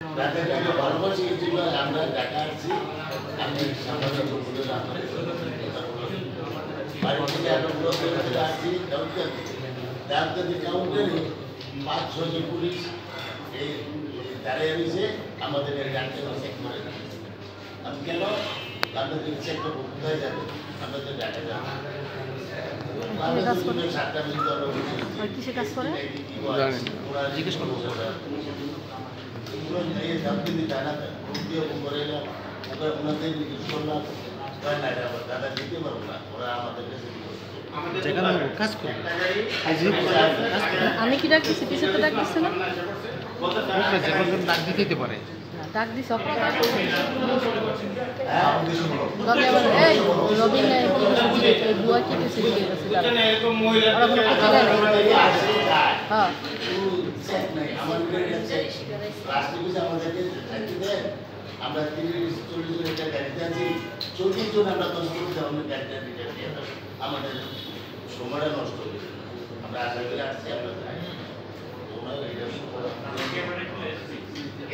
ঢাকাটাকে ভালোবাসি এই জন্য আমরা ঢাকা আসছি। আমি সাধারণত বলে বাড়ি থেকে আসছি ডাক্তারি কাউন্টারে 5-6 জন পুলিশ এই দাঁড়িয়ে রয়েছে আমাদের ডাক্তার চেক করে। আমি কেন আপনাদের চেক করবো? কোথায় যাবে? আমরা তো ঢাকা যাবো। কিসে কাজ করে জিজ্ঞেস করবো ওনাদের জিজ্ঞেস করলাম দাদা দিতে পারবো না, ওরা আমাদের কাছে আমি কি ডাকতেছি? পিছনে তো ডাকতেছে না, ডাক দিতে পারে। ডাক দিস এই রবিন বুয়া কি কিছু দিয়ে গেছে হ্যাঁ আমরা 30-40 জন একটা গাড়িতে আছি, 40 জন আমরা 10 জন গাড়িটা দিয়ে আমাদের সময়টা নষ্ট হয়ে যায়। আমরা আশা করে আসছি আমরা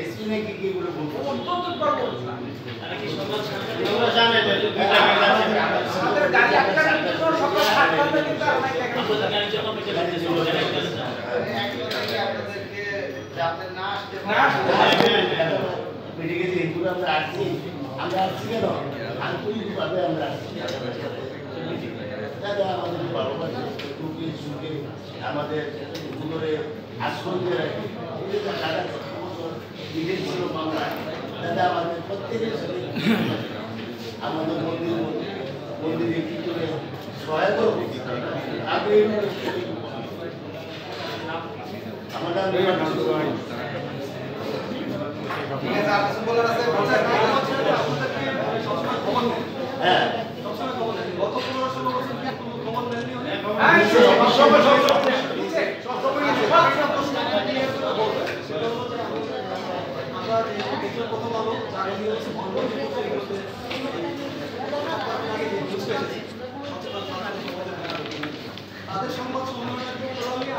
এসপি নাকি কি বলে বলবো আমরা আসছি কেন আন্তরিকভাবে আমরা আসছি দাদা আমাদের ভালোবাসে সুখে সুখে আমাদের পুকুরে আশ্রয় দিয়ে রাখি। দাদা বিদেশ ছিল বাংলায়, দাদা আমাদের প্রত্যেকের সাথে আমাদের মন্দিরে কি করে সহায়তা আগে আমাদের হ্যাঁ তাদের সংবাদ সম্মেলনে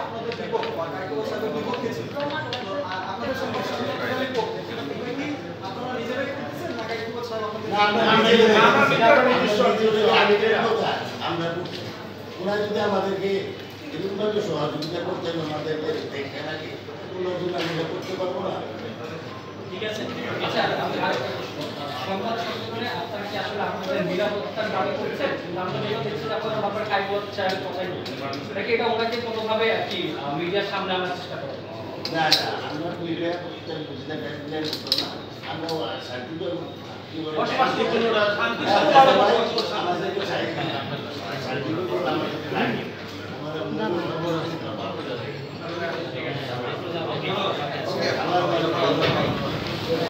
আপনাদের বিপক্ষ বা কার্যকর বিপক্ষে ছিল আপনাদের সংবাদ সম্মেলনের পক্ষে আপনারা নিজেরাই করতেছেন না কার্যকর সাহেব ওরা যদি আমাদেরকে এরকমভাবে সহযোগিতা করতেন, আমাদেরকে দেখে নাকি আমরা করতে পারবো না। ঠিক আছে, সংবাদ সম্মেলনে আপনারা কি আসলে আপনাদের নিরাপত্তার দাবি করছেন? আমরা দেখছি আপনারা ব্যাপারে কাইবত চায়ের কথাই বলছেন, নাকি এটা ওনাকে কোনোভাবে আর কি মিডিয়ার সামনে আনার চেষ্টা করেন? না না, আমরা মিডিয়া বুঝতে পারি না, আমরা শান্তি আমাদেরকে